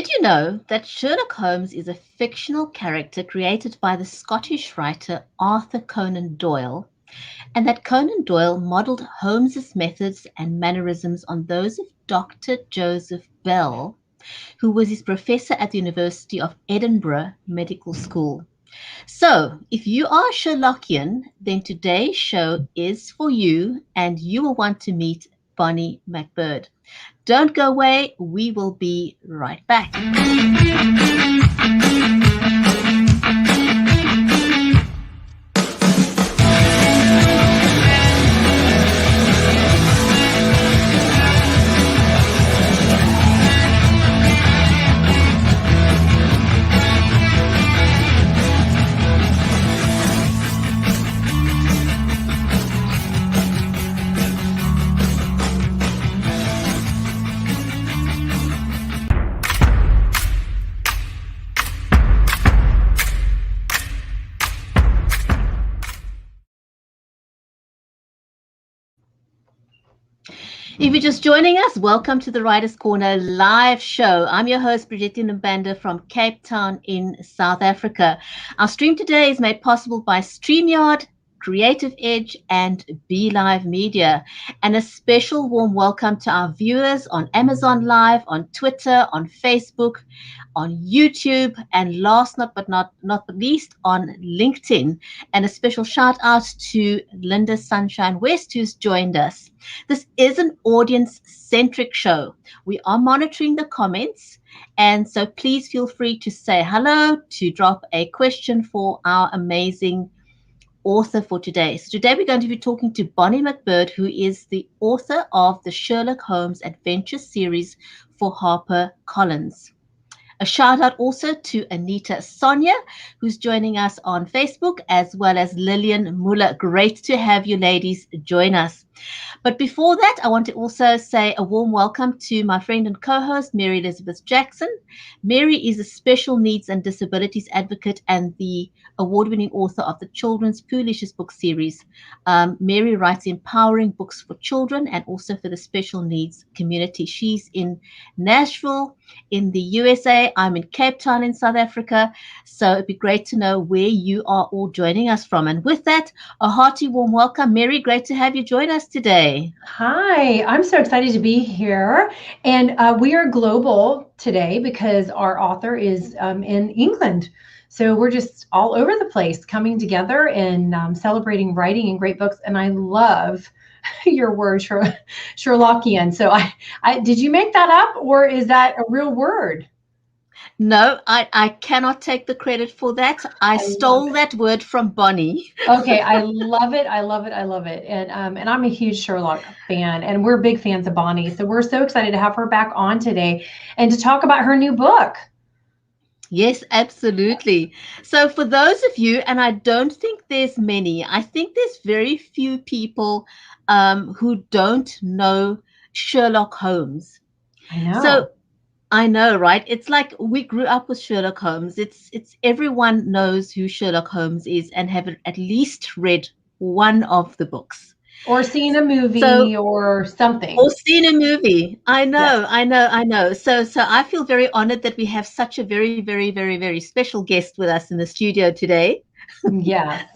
Did you know that Sherlock Holmes is a fictional character created by the Scottish writer Arthur Conan Doyle, and that Conan Doyle modeled Holmes's methods and mannerisms on those of Dr. Joseph Bell, who was his professor at the University of Edinburgh Medical School? So, if you are a Sherlockian, then today's show is for you, and you will want to meet Bonnie MacBird. Don't go away, we will be right back. If you're just joining us, welcome to the Writers' Corner live show. I'm your host, Brigitte Mbanda from Cape Town in South Africa. Our stream today is made possible by StreamYard, Creative Edge, and BeLive Media. And a special warm welcome to our viewers on Amazon Live, on Twitter, on Facebook, on YouTube, and last but not least, on LinkedIn. And a special shout out to Linda Sunshine West, who's joined us. This is an audience-centric show. We are monitoring the comments, and so please feel free to say hello, to drop a question for our amazing author for today. So today we're going to be talking to Bonnie MacBird, who is the author of the Sherlock Holmes Adventure Series for HarperCollins. A shout out also to Anita Sonia, who's joining us on Facebook, as well as Lillian Muller. Great to have you ladies join us. But before that, I want to also say a warm welcome to my friend and co-host, Mary Elizabeth Jackson. Mary is a special needs and disabilities advocate and the award-winning author of the Children's Poolicious book series. Mary writes empowering books for children and also for the special needs community. She's in Nashville in the USA. I'm in Cape Town in South Africa. So it'd be great to know where you are all joining us from. And with that, a hearty warm welcome. Mary, great to have you join us today. Hi, I'm so excited to be here. And we are global today because our author is in England. So we're just all over the place coming together and celebrating writing and great books. And I love your word, Sherlockian. So I did you make that up, or is that a real word? No, I cannot take the credit for that. I stole that word from Bonnie. Okay, I love it. I love it. I love it. And I'm a huge Sherlock fan, and we're big fans of Bonnie. So we're so excited to have her back on today and to talk about her new book. Yes, absolutely. So for those of you, and I don't think there's many, I think there's very few people who don't know Sherlock Holmes. I know. So I know, right? It's like we grew up with Sherlock Holmes. It's everyone knows who Sherlock Holmes is and have at least read one of the books. Or seen a movie or something. Or seen a movie. I know. So I feel very honored that we have such a very, very, very, very special guest with us in the studio today. Yes.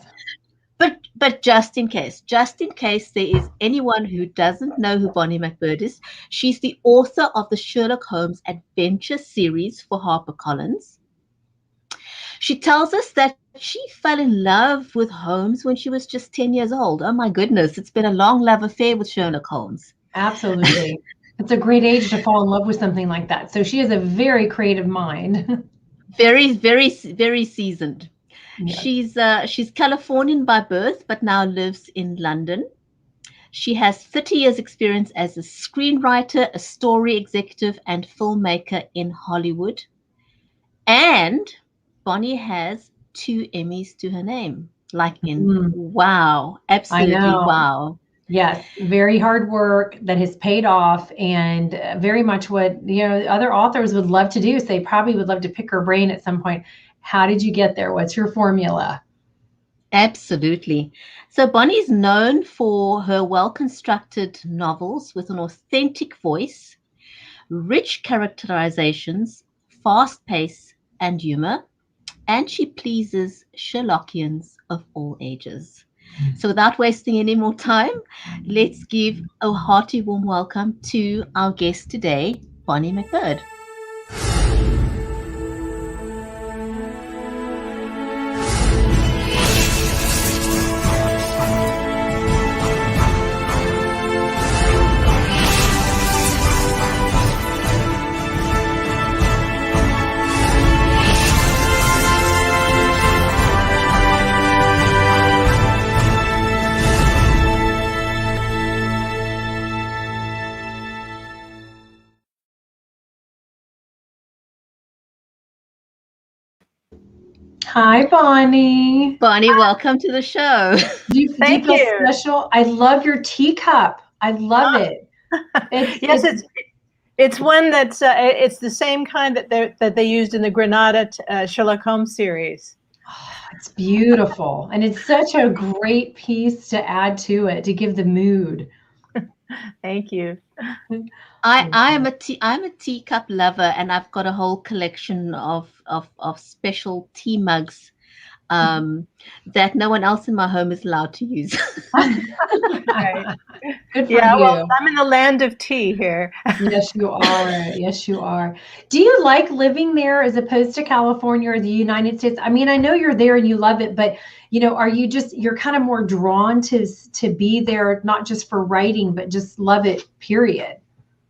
But just in case there is anyone who doesn't know who Bonnie MacBird is, she's the author of the Sherlock Holmes Adventure Series for HarperCollins. She tells us that she fell in love with Holmes when she was just 10 years old. Oh my goodness, it's been a long love affair with Sherlock Holmes. Absolutely. It's a great age to fall in love with something like that. So she has a very creative mind. Very, very, very seasoned. Yes. She's Californian by birth, but now lives in London. She has 30 years experience as a screenwriter, a story executive, and filmmaker in Hollywood. And Bonnie has 2 Emmys to her name. Wow, absolutely wow. Yes, very hard work that has paid off, and very much what other authors would love to do. So they probably would love to pick her brain at some point. How did you get there? What's your formula? Absolutely. So Bonnie is known for her well-constructed novels with an authentic voice, rich characterizations, fast pace and humor, and she pleases Sherlockians of all ages. So without wasting any more time, let's give a hearty warm welcome to our guest today, Bonnie MacBird. Hi, Bonnie. Bonnie, welcome to the show. Do you feel special? I love your teacup. I love it. It's one that's it's the same kind that they used in the Granada Sherlock Holmes series. Oh, it's beautiful, and it's such a great piece to add to it to give the mood. Thank you. I'm a teacup lover, and I've got a whole collection of special tea mugs that no one else in my home is allowed to use. Right. Good for you. Well, I'm in the land of tea here. Yes, you are. Yes, you are. Do you like living there as opposed to California or the United States? I mean, I know you're there and you love it, but are you you're kind of more drawn to be there, not just for writing, but just love it, period?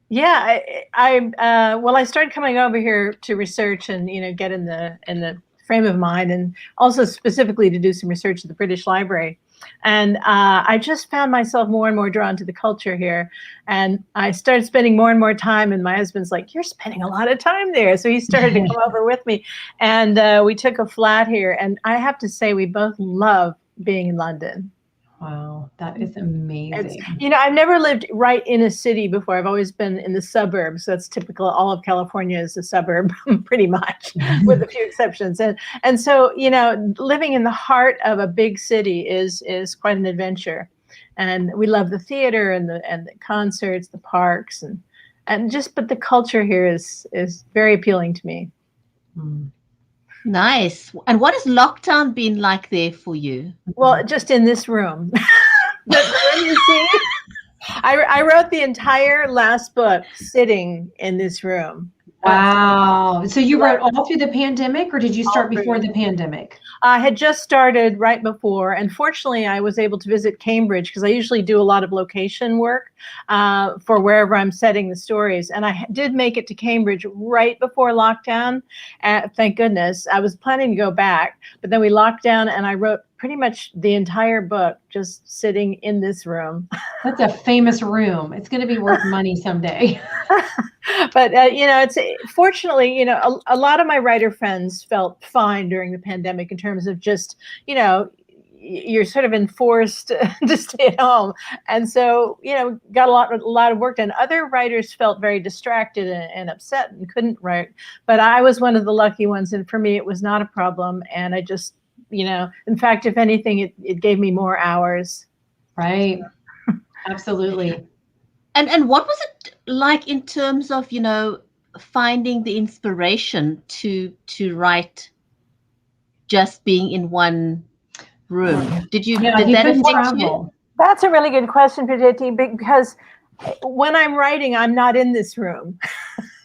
Yeah, I started coming over here to research and get in the frame of mind, and also specifically to do some research at the British Library. And I just found myself more and more drawn to the culture here. And I started spending more and more time, and my husband's like, "You're spending a lot of time there." So he started to come over with me, and we took a flat here. And I have to say, we both love being in London. Wow, that is amazing. I've never lived right in a city before. I've always been in the suburbs. That's typical. All of California is a suburb, pretty much, with a few exceptions. And so, living in the heart of a big city is quite an adventure. And we love the theater and the concerts, the parks, but the culture here is very appealing to me. Nice. And what has lockdown been like there for you? Well, just in this room. The room you see, I wrote the entire last book sitting in this room. Wow. So you wrote all through the pandemic, or did you start before the pandemic? I had just started right before, and fortunately I was able to visit Cambridge because I usually do a lot of location work for wherever I'm setting the stories. And I did make it to Cambridge right before lockdown. Thank goodness. I was planning to go back, but then we locked down, and I wrote pretty much the entire book just sitting in this room. That's a famous room. It's going to be worth money someday. But, it's fortunately, a lot of my writer friends felt fine during the pandemic in terms of just, you're sort of enforced to stay at home. And so, got a lot of work done. Other writers felt very distracted and upset and couldn't write. But I was one of the lucky ones. And for me, it was not a problem. And I just, in fact, if anything, it gave me more hours. Right. Absolutely. And what was it like in terms of, finding the inspiration to write just being in one room? Did that affect you? That's a really good question, Brigitte, because when I'm writing, I'm not in this room.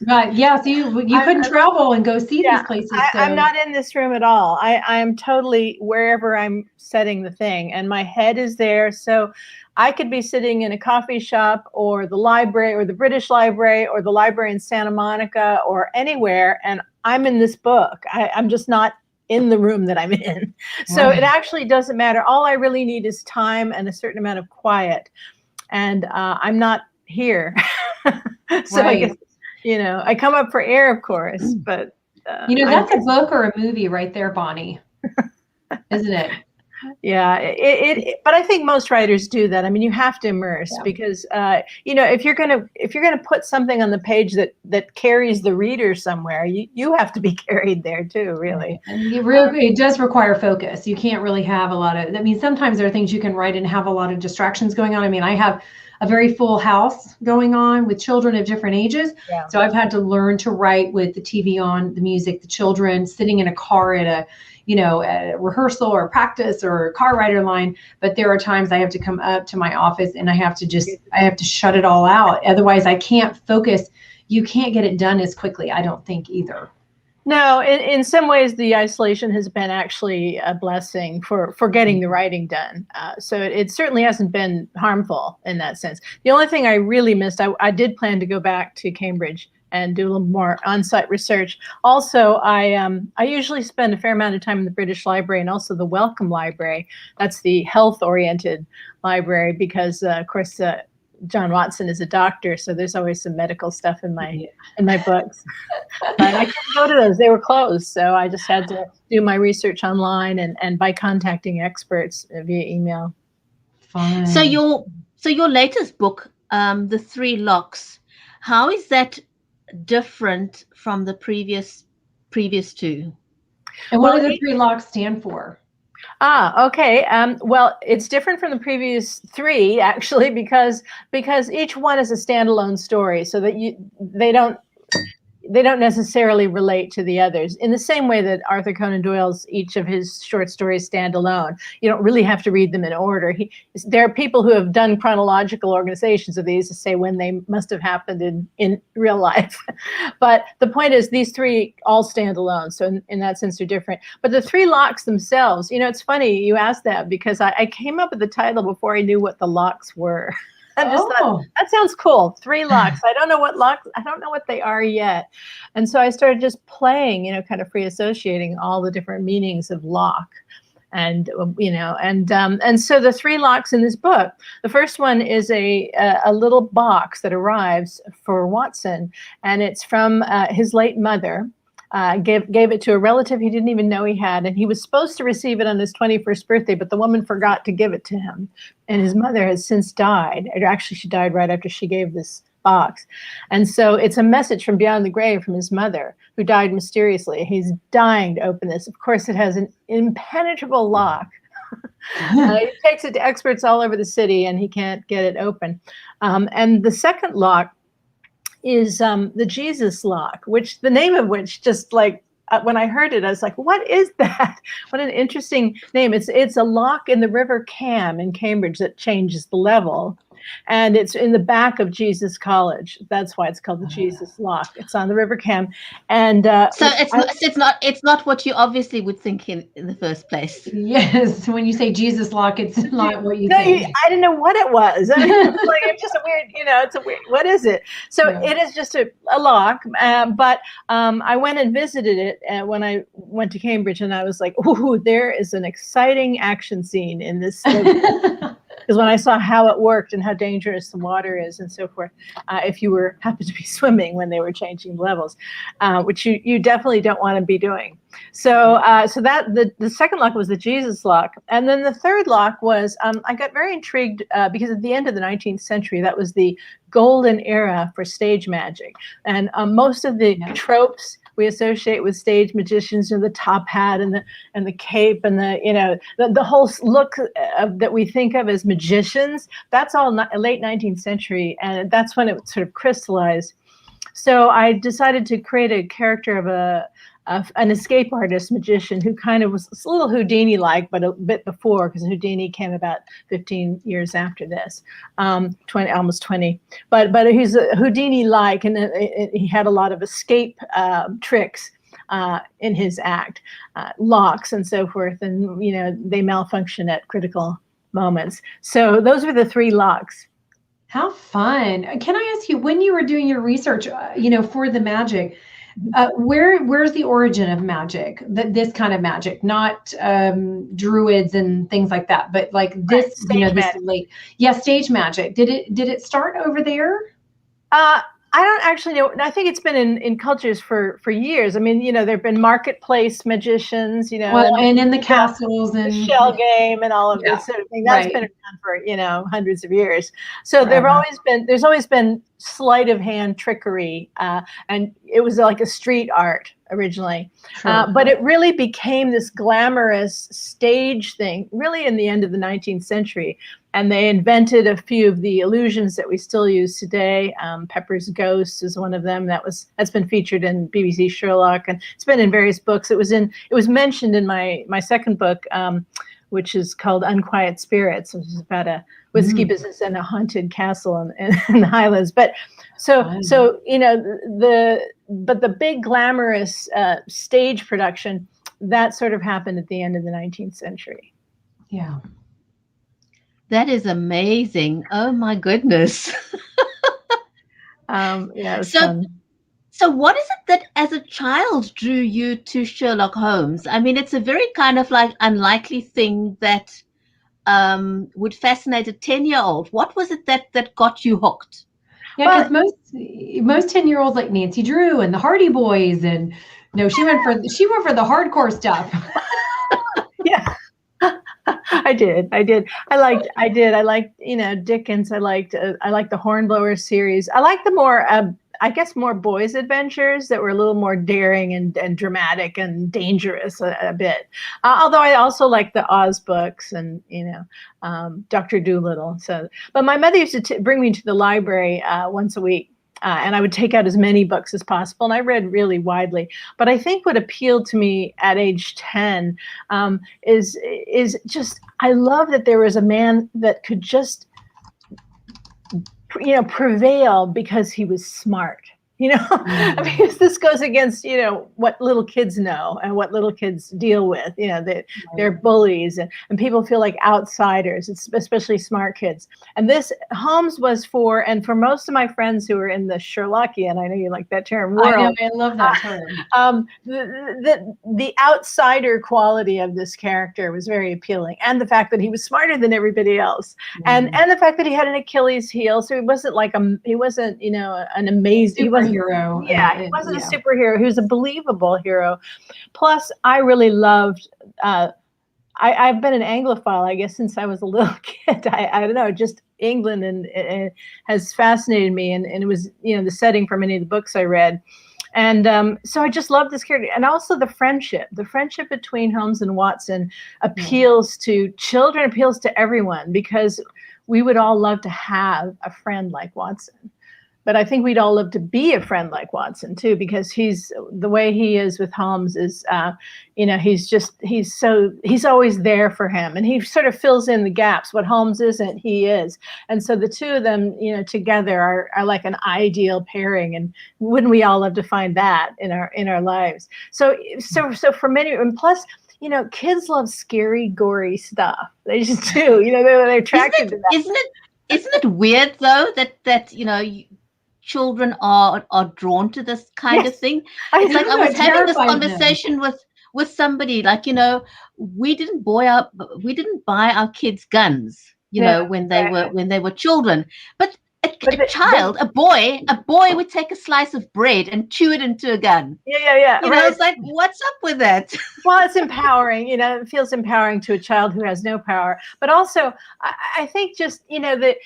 Right. Yeah. So you couldn't travel and go see these places. I'm not in this room at all. I am totally wherever I'm setting the thing, and my head is there. So I could be sitting in a coffee shop or the library or the British Library or the library in Santa Monica or anywhere, and I'm in this book. I'm just not in the room that I'm in. So It actually doesn't matter. All I really need is time and a certain amount of quiet. And I'm not here. So I guess, I come up for air, of course, but that's a book or a movie right there, Bonnie. Isn't it? Yeah, but I think most writers do that. I mean, you have to immerse because if you're gonna put something on the page that carries the reader somewhere, you have to be carried there too, really. And it does require focus. You can't really have a lot of. I mean, sometimes there are things you can write and have a lot of distractions going on. I mean, I have a very full house going on with children of different ages. Yeah. So I've had to learn to write with the TV on, the music, the children, sitting in a car at a rehearsal or practice or a car rider line. But there are times I have to come up to my office and I have to shut it all out. Otherwise I can't focus. You can't get it done as quickly, I don't think either. No, in some ways, the isolation has been actually a blessing for getting the writing done. So it certainly hasn't been harmful in that sense. The only thing I really missed, I did plan to go back to Cambridge and do a little more on-site research. Also, I usually spend a fair amount of time in the British Library and also the Wellcome Library. That's the health-oriented library because, of course, John Watson is a doctor, so there's always some medical stuff in my books. But I couldn't go to those; they were closed, so I just had to do my research online and by contacting experts via email. Fine. So your latest book, The Three Locks, how is that different from the previous two? And what do the three locks stand for? Okay. Well, it's different from the previous three, actually, because each one is a standalone story, so that they don't necessarily relate to the others in the same way that Arthur Conan Doyle's each of his short stories stand alone. You don't really have to read them in order. There are people who have done chronological organizations of these to say when they must have happened in real life. But the point is these three all stand alone. So in that sense, they're different. But the three locks themselves, it's funny you asked that because I came up with the title before I knew what the locks were. I just thought, that sounds cool. Three locks. I don't know what locks, I don't know what they are yet. And so I started just playing, kind of free associating all the different meanings of lock. And, and so the three locks in this book, the first one is a little box that arrives for Watson, and it's from his late mother. Gave it to a relative he didn't even know he had, and he was supposed to receive it on his 21st birthday, but the woman forgot to give it to him, and his mother has since died. Or actually, she died right after she gave this box, and so it's a message from beyond the grave from his mother, who died mysteriously. He's dying to open this. Of course, it has an impenetrable lock. He takes it to experts all over the city, and he can't get it open. And the second lock is the Jesus lock, which the name of which just like when I heard it, I was like, what is that? What an interesting name. It's a lock in the River Cam in Cambridge that changes the level. And it's in the back of Jesus College. That's why it's called the Jesus Lock. It's on the River Cam. And so it's not what you obviously would think in the first place. Yes, when you say Jesus Lock, it's not what you think. I didn't know what it was. I mean, it's just a weird, it's a weird, what is it? So It is just a lock. But I went and visited it when I went to Cambridge, and I was like, ooh, there is an exciting action scene in this. Because when I saw how it worked and how dangerous the water is and so forth, if you happened to be swimming when they were changing levels, which you definitely don't want to be doing. So that the second lock was the Jesus lock. And then the third lock was, I got very intrigued because at the end of the 19th century, that was the golden era for stage magic. And most of the tropes we associate with stage magicians, the top hat and the cape and the whole look that we think of as magicians. That's all late 19th century, and that's when it sort of crystallized. So I decided to create a character of an escape artist magician who kind of was a little Houdini-like, but a bit before, because Houdini came about 15 years after this, almost 20. But he's a Houdini-like, and he had a lot of escape tricks in his act, locks and so forth, and they malfunction at critical moments. So those are the three locks. How fun! Can I ask you, when you were doing your research, for the magic? Where's the origin of magic? This kind of magic, not druids and things like that, but like this, stage magic. Stage magic. Did it start over there? I don't actually know. I think it's been in cultures for years. I mean, there have been marketplace magicians, Well, and in the the castles the and shell game and all of yeah, this sort of thing. That's right. been around for, hundreds of years. So Forever. there's always been sleight of hand trickery, and it was like a street art originally. Sure. But it really became this glamorous stage thing, really in the end of the 19th century. And they invented a few of the illusions that we still use today. Pepper's Ghost is one of them that's been featured in BBC Sherlock, and it's been in various books. It was mentioned in my second book, which is called Unquiet Spirits, which is about a whiskey business and a haunted castle in the Highlands. But the big glamorous stage production that sort of happened at the end of the 19th century. Yeah. That is amazing. Oh my goodness. It was fun. So what is it that as a child drew you to Sherlock Holmes? I mean, it's a very kind of like unlikely thing that would fascinate a 10-year-old. What was it that got you hooked? Yeah, because most 10-year-olds like Nancy Drew and the Hardy Boys, and no, she went for the hardcore stuff. Yeah. I did. I liked, Dickens. I liked the Hornblower series. I liked the more, more boys' adventures that were a little more daring and dramatic and dangerous a bit. Although I also liked the Oz books and, Dr. Dolittle. But my mother used to bring me to the library once a week. And I would take out as many books as possible, and I read really widely. But I think what appealed to me at age 10 is just, I love that there was a man that could just, prevail because he was smart. Because this goes against, what little kids know and what little kids deal with, they're bullies and people feel like outsiders, especially smart kids. And this Holmes was for most of my friends who are in the Sherlockian, I know you like that term, world. I love that term. The outsider quality of this character was very appealing. And the fact that he was smarter than everybody else. And the fact that he had an Achilles heel. So he wasn't like, an amazing, hero. He wasn't a superhero. He was a believable hero. Plus, I really loved. I've been an Anglophile, I guess, since I was a little kid. I don't know, just England and it has fascinated me, and it was the setting for many of the books I read, and so I just love this character, and also the friendship between Holmes and Watson appeals to children, appeals to everyone, because we would all love to have a friend like Watson. But I think we'd all love to be a friend like Watson too, because the way he is with Holmes is, he's always there for him, and he sort of fills in the gaps. What Holmes isn't, he is, and so the two of them, together are like an ideal pairing. And wouldn't we all love to find that in our lives? So for many, and plus, kids love scary, gory stuff. They just do. They're attracted to that. Isn't it weird though that children are drawn to this kind of thing? It's like I was having this conversation with somebody, like, we didn't buy our kids guns, when they were children, but a boy would take a slice of bread and chew it into a gun. Yeah. It's like, what's up with that? Well, it's empowering. It feels empowering to a child who has no power. But also, I think just that.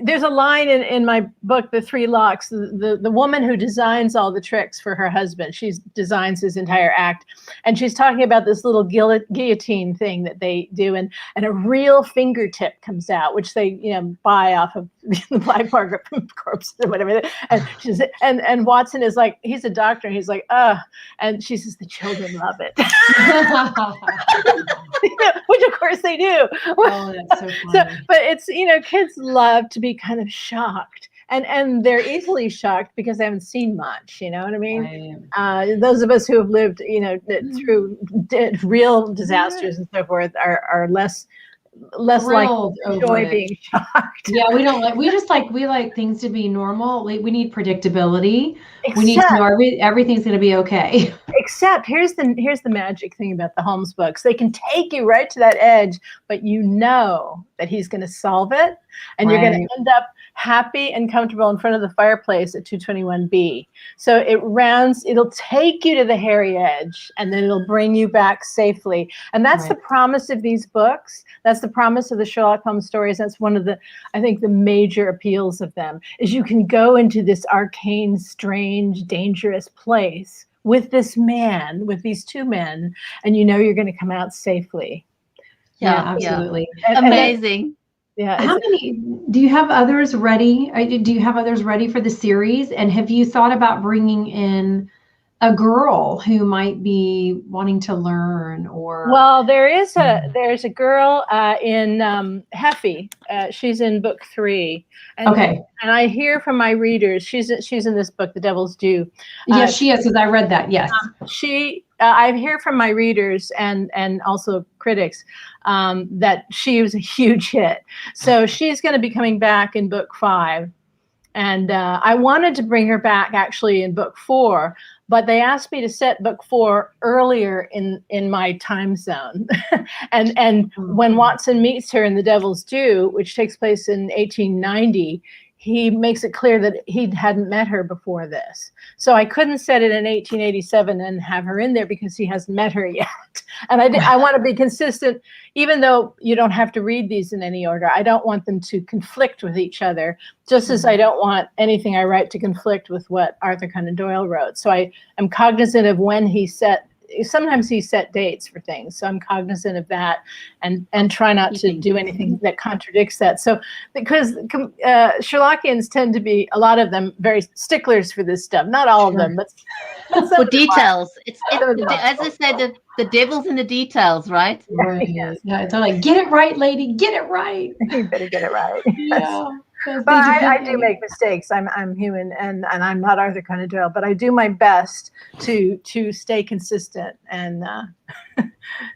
There's a line in my book, The Three Locks, the woman who designs all the tricks for her husband. She designs his entire act. And she's talking about this little guillotine thing that they do. And a real fingertip comes out, which they, buy off of the black market corpses or whatever. And Watson is like, he's a doctor. And he's like, and she says, the children love it. Which of course they do. Oh, that's so funny. But it's, kids love to be kind of shocked, and they're easily shocked because they haven't seen much. You know what I mean? Those of us who have lived, through real disasters and so forth are less like enjoy being shocked. Yeah, we like things to be normal. We need predictability. We need to know everything's going to be okay. Except here's the magic thing about the Holmes books. They can take you right to that edge, but that he's going to solve it. and you're going to end up happy and comfortable in front of the fireplace at 221B. So it'll take you to the hairy edge, and then it'll bring you back safely. And that's the promise of these books. That's the promise of the Sherlock Holmes stories. That's one of the, I think, the major appeals of them, is you can go into this arcane, strange, dangerous place with this man, with these two men, and you know you're going to come out safely. Yeah, absolutely. Amazing. Yeah. How many do you have others ready? Do you have others ready for the series? And have you thought about bringing in a girl who might be wanting to learn? Or well, there's a girl in Heffy. She's in book 3. And, and I hear from my readers, she's in this book, The Devil's Due. Yes, she is, because I read that. Yes, I hear from my readers and also critics that she was a huge hit. So she's going to be coming back in book 5. And I wanted to bring her back actually in book 4, but they asked me to set book 4 earlier in my time zone. and when Watson meets her in The Devil's Due, which takes place in 1890, he makes it clear that he hadn't met her before this. So I couldn't set it in 1887 and have her in there because he hasn't met her yet. And I want to be consistent, even though you don't have to read these in any order. I don't want them to conflict with each other, just as I don't want anything I write to conflict with what Arthur Conan Doyle wrote. So I am cognizant of when sometimes he set dates for things. So I'm cognizant of that and try not to do anything that contradicts that. So because Sherlockians tend to be, a lot of them, very sticklers for this stuff. Not all of them, but for details. It's as I said, the devil's in the details, right? Right. Yes. Yeah, they're like, get it right, lady, get it right. You better get it right. Yeah. But I do make mistakes. I'm human, and I'm not Arthur Conan Doyle, but I do my best to stay consistent and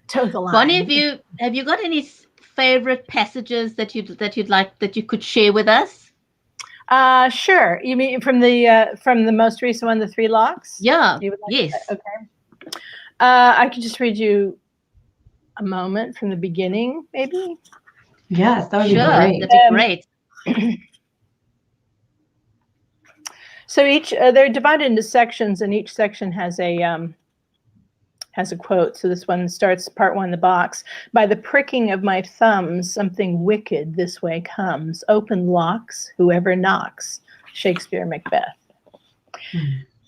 toe the line. Bonnie, have you got any favorite passages that you'd like that you could share with us? Sure. You mean from the most recent one, The Three Locks? Yeah. Yes. Okay. I could just read you a moment from the beginning, maybe. Yes, that would be great. That'd be great. So they're divided into sections, and each section has a quote. So this one starts, part 1, the box. By the pricking of my thumbs, something wicked this way comes. Open locks, whoever knocks. Shakespeare, Macbeth.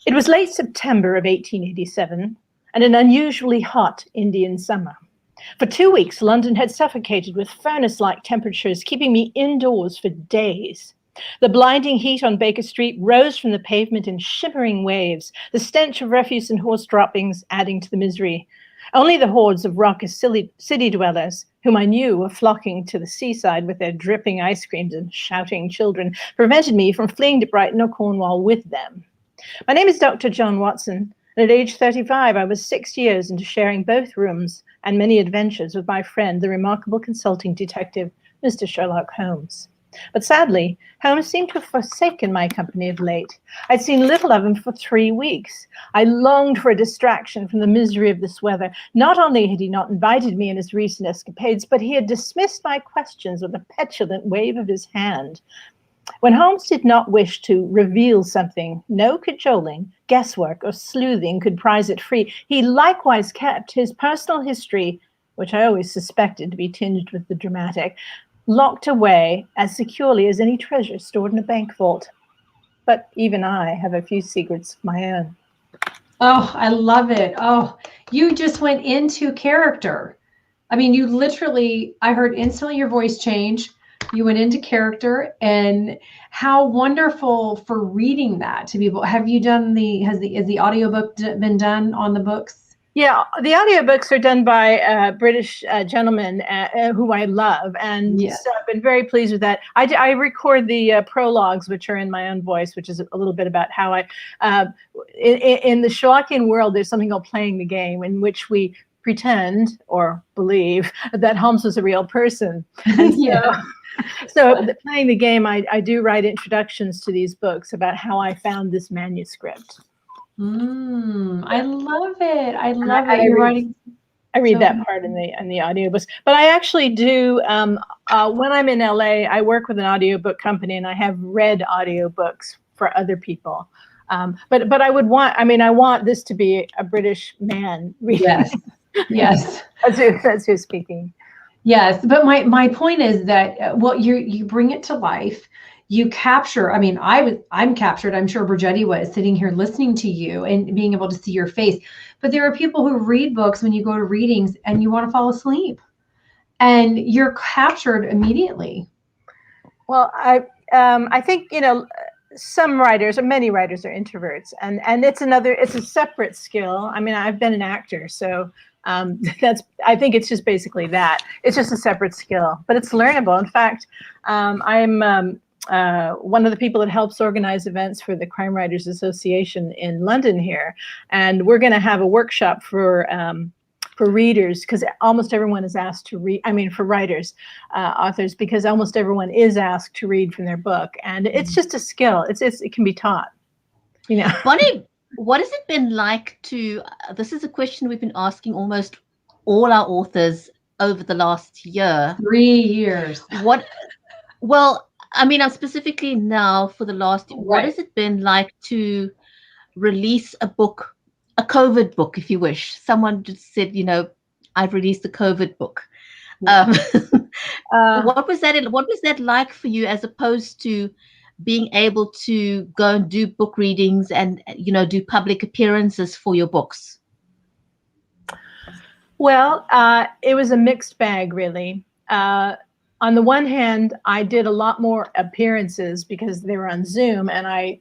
It was late September of 1887, and an unusually hot Indian summer. For 2 weeks, London had suffocated with furnace-like temperatures, keeping me indoors for days. The blinding heat on Baker Street rose from the pavement in shimmering waves, the stench of refuse and horse droppings adding to the misery. Only the hordes of raucous city dwellers, whom I knew were flocking to the seaside with their dripping ice creams and shouting children, prevented me from fleeing to Brighton or Cornwall with them. My name is Dr. John Watson, and at age 35, I was 6 years into sharing both rooms and many adventures with my friend, the remarkable consulting detective, Mr. Sherlock Holmes. But sadly, Holmes seemed to have forsaken my company of late. I'd seen little of him for 3 weeks. I longed for a distraction from the misery of this weather. Not only had he not invited me in his recent escapades, but he had dismissed my questions with a petulant wave of his hand. When Holmes did not wish to reveal something, no cajoling, guesswork, or sleuthing could prize it free. He likewise kept his personal history, which I always suspected to be tinged with the dramatic, locked away as securely as any treasure stored in a bank vault. But even I have a few secrets of my own. Oh, I love it. Oh, you just went into character. I mean, you literally, I heard instantly your voice change. You went into character, and how wonderful for reading that to people. Have you done has the audiobook been done on the books? Yeah, the audiobooks are done by British gentlemen who I love, and so I've been very pleased with that. I record the prologues, which are in my own voice, which is a little bit about how I, in the Sherlockian world, there's something called playing the game, in which we pretend or believe that Holmes was a real person. And so playing the game, I do write introductions to these books about how I found this manuscript. I love it. I love it. You're writing. I read So that part in the audiobooks, but I actually do. When I'm in LA, I work with an audiobook company, and I have read audiobooks for other people. But I would want. I mean, I want this to be a British man reading. yes, yes. That's who's speaking. Yes, but my point is that well, you bring it to life. You capture. I mean, I'm captured. I'm sure Brigetti was sitting here listening to you and being able to see your face. But there are people who read books when you go to readings and you want to fall asleep, and you're captured immediately. Well, I think some writers, or many writers, are introverts, and it's a separate skill. I mean, I've been an actor, so I think it's just basically that. It's just a separate skill, but it's learnable. In fact, I'm one of the people that helps organize events for the Crime Writers Association in London here, and we're going to have a workshop for readers, because almost everyone is asked to read. I mean, for writers, authors, because almost everyone is asked to read from their book, and it's just a skill. It can be taught. Bonnie, what has it been like to? This is a question we've been asking almost all our authors over the last year. 3 years. What? Well, I mean, I'm specifically now for the last. Right. What has it been like to release a book? A COVID book, if you wish. Someone just said, I've released a COVID book. Yeah. What was that like for you, as opposed to being able to go and do book readings and do public appearances for your books? Well, it was a mixed bag, really. On the one hand, I did a lot more appearances because they were on Zoom, and I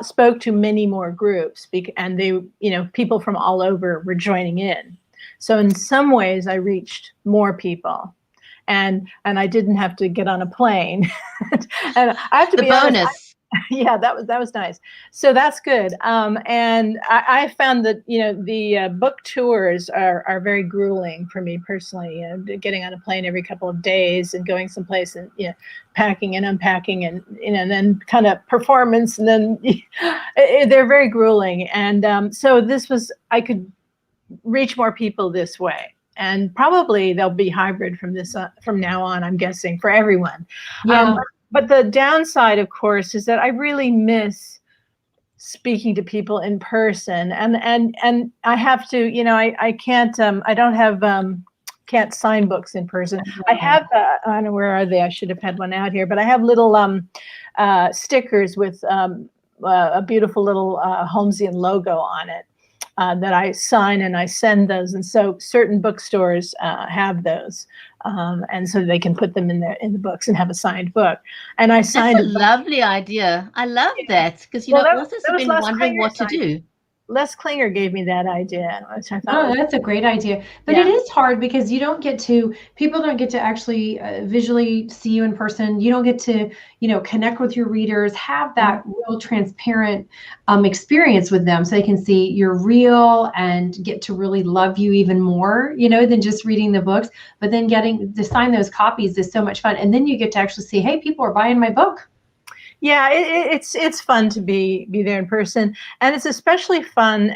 spoke to many more groups, and they, people from all over were joining in. So in some ways, I reached more people, and I didn't have to get on a plane. And I have to be honest. Bonus. Yeah, that was nice. So that's good. And I found that the book tours are very grueling for me personally. Getting on a plane every couple of days and going someplace and packing and unpacking and then kind of performance, and then they're very grueling. And so I could reach more people this way. And probably they'll be hybrid from now on, I'm guessing, for everyone. Yeah. But the downside, of course, is that I really miss speaking to people in person, and I have to, I can't, I don't have, can't sign books in person. I have, I don't know, where are they? I should have had one out here, but I have little stickers with a beautiful little Holmesian logo on it that I sign, and I send those. And so certain bookstores have those. And so they can put them in the books and have a signed book. And I signed. That's a lovely idea. I love that, because authors have been wondering what to do. Les Klinger gave me that idea, which I thought. Oh, that's a great idea. But it is hard because people don't get to actually visually see you in person. You don't get to, connect with your readers, have that real transparent experience with them, so they can see you're real and get to really love you even more, than just reading the books. But then getting to sign those copies is so much fun. And then you get to actually see, hey, people are buying my book. Yeah, it's fun to be there in person, and it's especially fun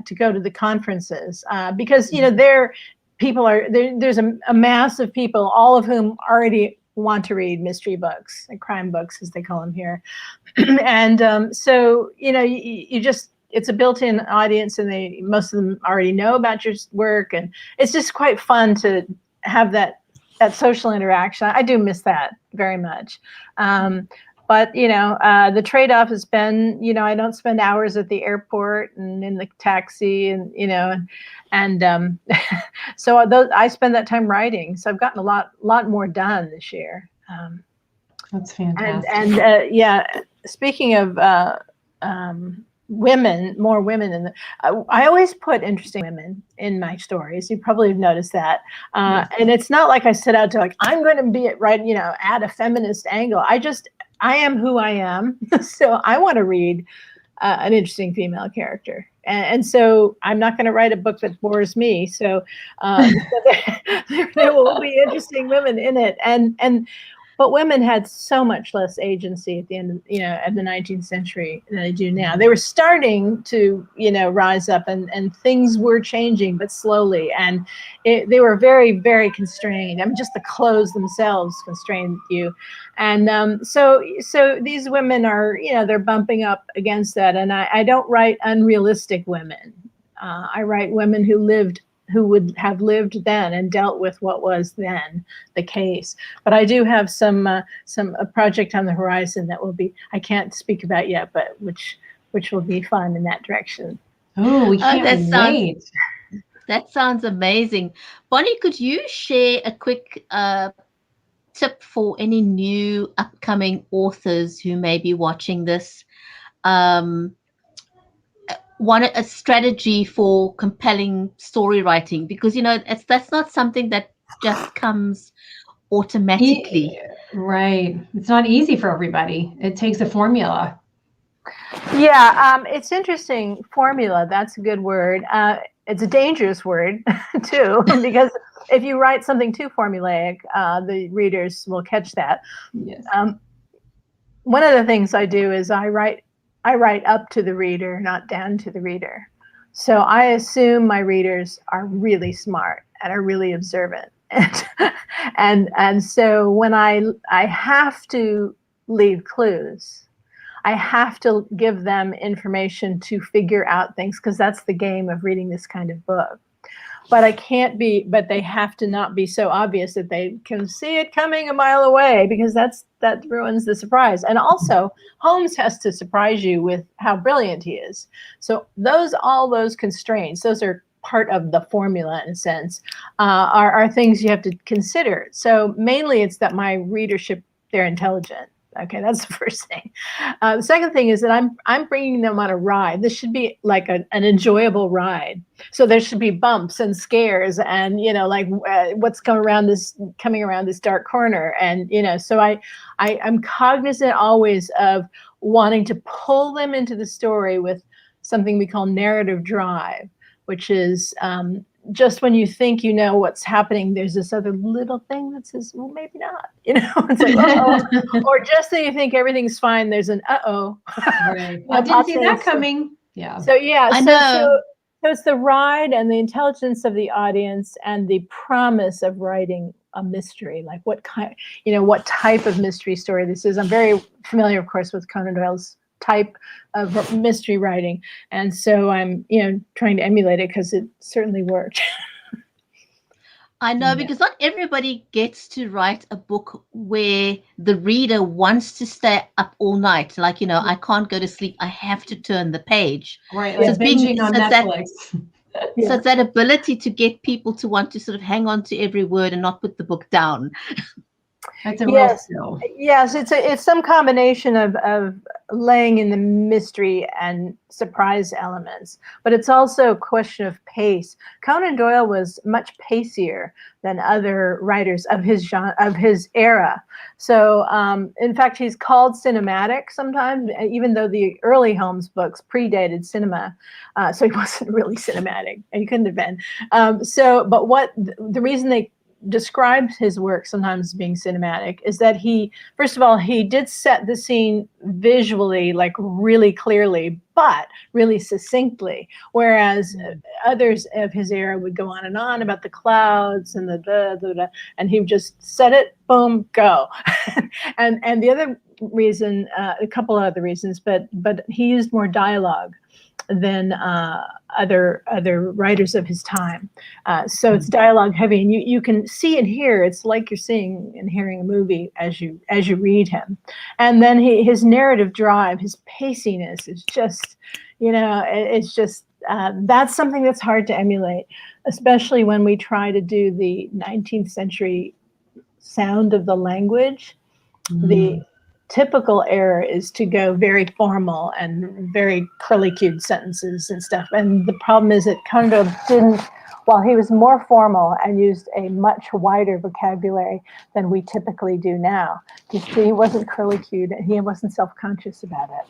to go to the conferences because there's a mass of people, all of whom already want to read mystery books, like crime books as they call them here, and so it's a built-in audience, and most of them already know about your work, and it's just quite fun to have that social interaction. I do miss that very much. But, the trade-off has been, I don't spend hours at the airport and in the taxi and, so I spend that time writing. So I've gotten a lot more done this year. That's fantastic. And speaking of women, more women I always put interesting women in my stories. You probably have noticed that. And it's not like I set out to I'm going to be add a feminist angle. I am who I am, so I want to read an interesting female character, and so I'm not going to write a book that bores me. So there will be interesting women in it, and But women had so much less agency at the end of, of the 19th century than they do now. They were starting to, rise up, and things were changing, but slowly. And they were very, very constrained. I mean, just the clothes themselves constrained you. And so these women are, they're bumping up against that. And I don't write unrealistic women. I write women who would have lived then and dealt with what was then the case. But I do have a project on the horizon that will be, I can't speak about yet, but which will be fun in that direction. Oh, we can't wait. That sounds amazing. Bonnie, could you share a quick tip for any new upcoming authors who may be watching this? A strategy for compelling story writing, because that's not something that just comes automatically. Right. It's not easy for everybody. It takes a formula. Yeah, it's interesting. Formula, that's a good word. It's a dangerous word too, because if you write something too formulaic, the readers will catch that. Yes. One of the things I do is I write up to the reader, not down to the reader. So I assume my readers are really smart and are really observant. And so when I have to leave clues, I have to give them information to figure out things, because that's the game of reading this kind of book. But they have to not be so obvious that they can see it coming a mile away, because that ruins the surprise. And also, Holmes has to surprise you with how brilliant he is. So all those constraints, those are part of the formula in a sense, are things you have to consider. So mainly it's that my readership, they're intelligent. Okay, that's the first thing. The second thing is that I'm bringing them on a ride. This should be like an enjoyable ride. So there should be bumps and scares, and what's coming around this dark corner, and so I'm cognizant always of wanting to pull them into the story with something we call narrative drive, which is just when you think you know what's happening, there's this other little thing that says, well, maybe not, it's like, uh-oh. Or just when you think everything's fine, there's an uh-oh. Right. I didn't see that coming. Yeah. So yeah, I know. So it's the ride and the intelligence of the audience and the promise of writing a mystery, like what type of mystery story this is. I'm very familiar, of course, with Conan Doyle's type of mystery writing, and so I'm trying to emulate it, because it certainly worked. I know, because not everybody gets to write a book where the reader wants to stay up all night. Like, I can't go to sleep, I have to turn the page. Right, like binging on Netflix. So it's that ability to get people to want to sort of hang on to every word and not put the book down. That's a real skill. Yes, it's some combination of laying in the mystery and surprise elements, but it's also a question of pace. Conan Doyle was much pacier than other writers of his genre, of his era. So, in fact, he's called cinematic sometimes, even though the early Holmes books predated cinema. So he wasn't really cinematic. He couldn't have been. But what the reason they describes his work sometimes as being cinematic is that first of all, he did set the scene visually, like really clearly, but really succinctly, whereas others of his era would go on and on about the clouds and and he would just set it, boom, go. and the other reason, a couple of other reasons, but he used more dialogue than other writers of his time. So it's dialogue heavy, and you can see and hear. It's like you're seeing and hearing a movie as you read him. And then his narrative drive, his paciness is just, it's just that's something that's hard to emulate, especially when we try to do the 19th century sound of the language. The typical error is to go very formal and very curly-cued sentences and stuff. And the problem is that Conan Doyle didn't, while he was more formal and used a much wider vocabulary than we typically do now, he wasn't curly-cued and he wasn't self-conscious about it.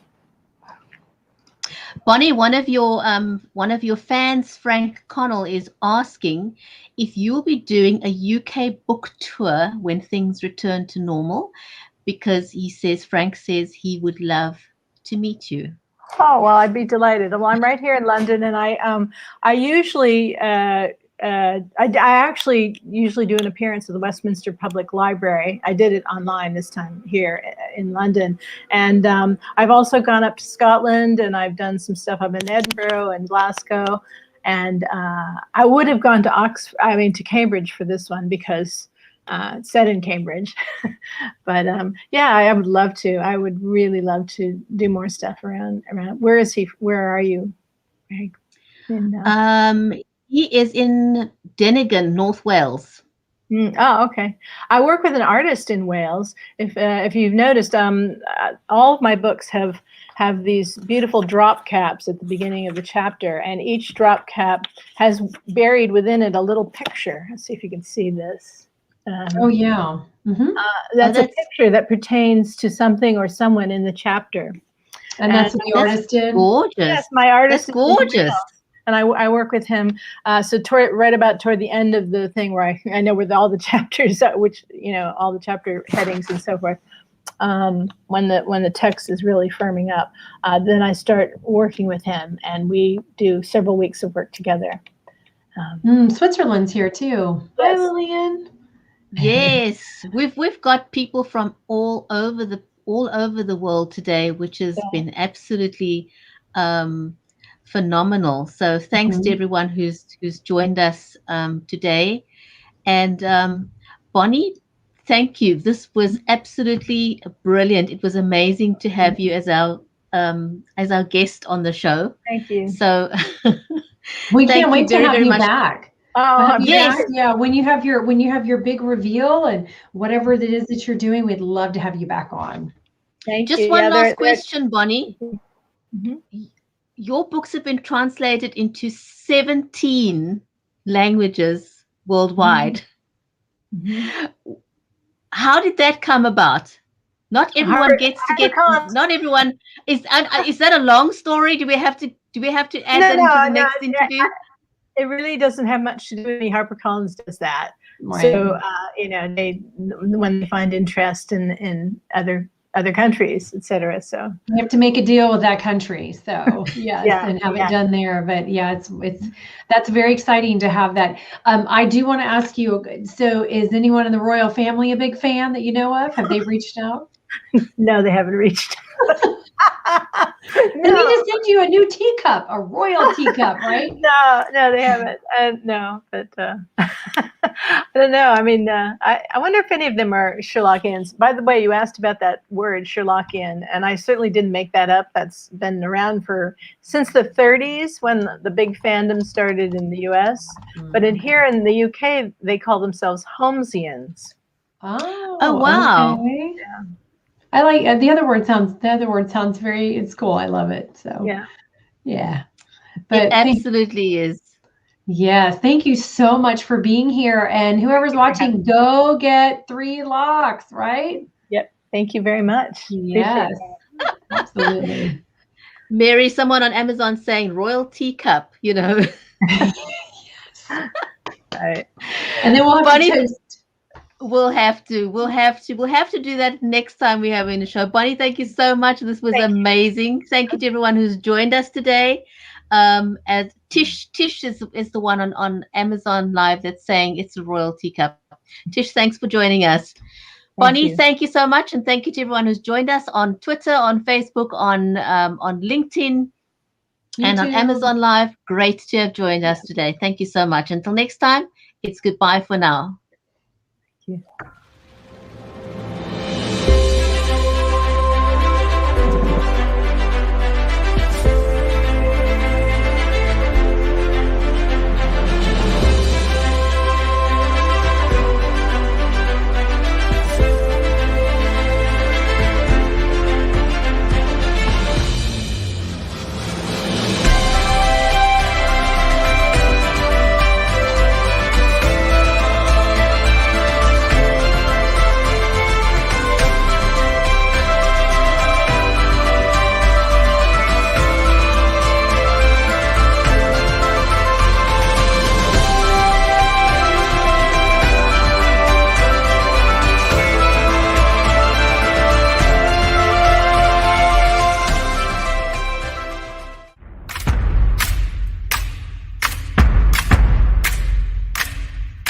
Bonnie, one of your fans, Frank Connell, is asking if you'll be doing a UK book tour when things return to normal, because Frank says he would love to meet you. Oh, well, I'd be delighted. Well, I'm right here in London, and I usually I actually usually do an appearance at the Westminster Public Library. I did it online this time here in London, and I've also gone up to Scotland, and I've done some stuff up in Edinburgh and Glasgow, and I would have gone to Cambridge for this one because it's set in Cambridge. But yeah, I would love to. I would really love to do more stuff around. Where is he? Where are you? He is in Denigan, North Wales. Oh, okay. I work with an artist in Wales. If you've noticed, all of my books have these beautiful drop caps at the beginning of the chapter, and each drop cap has buried within it a little picture. Let's see if you can see this. Oh yeah. Mm-hmm. That's a picture that pertains to something or someone in the chapter. And that's what the artist did? Gorgeous. Yes, my artist. That's gorgeous. And I work with him. So right about toward the end of the thing where I know where all the chapters, which, all the chapter headings and so forth, when the text is really firming up, then I start working with him, and we do several weeks of work together. Switzerland's here too. Yes. Hi, Lillian. Yes, we've got people from all over the world today, which has been absolutely phenomenal. So thanks to everyone who's joined us today. And Bonnie, thank you. This was absolutely brilliant. It was amazing to have you as our guest on the show. Thank you. So we can't wait to have you back. Oh, yes. Yeah. When you have your big reveal and whatever it is that you're doing, we'd love to have you back on. Thank you. Just one last question, Bonnie. Mm-hmm. Your books have been translated into 17 languages worldwide. Mm-hmm. How did that come about? Not everyone gets to get. Not everyone is. Is that a long story? Do we have to add that into the next interview? It really doesn't have much to do with me. HarperCollins does that. Right. So when they find interest in other countries, etc. So you have to make a deal with that country. So yes, and have it done there. But yeah, that's very exciting to have that. I do want to ask you. So is anyone in the royal family a big fan that you know of? Have they reached out? No, they haven't reached out. They need to send you a new teacup, a royal teacup, right? No, they haven't. No, but I don't know. I mean, I wonder if any of them are Sherlockians. By the way, you asked about that word, Sherlockian, and I certainly didn't make that up. That's been around since the 30s when the big fandom started in the U.S. But here in the UK, they call themselves Holmesians. Oh, wow. Okay. Yeah. I like the other word sounds very, it's cool. I love it. So yeah. But it absolutely is. Yes. Thank you so much for being here. And whoever's watching, go get 3 locks, right? Yep. Thank you very much. Yes. Absolutely. Mary, someone on Amazon saying royal teacup, Yes. Right. And then we'll have to toast. We'll have to do that next time we have in the show. Bonnie, thank you so much. This was amazing. Thank you to everyone who's joined us today. As Tish is the one on Amazon Live that's saying it's a royal teacup. Tish, thanks for joining us. Bonnie, thank you so much, and thank you to everyone who's joined us on Twitter, on Facebook, on LinkedIn, and on Amazon Live. Great to have joined us today. Thank you so much. Until next time, it's goodbye for now. Thank you.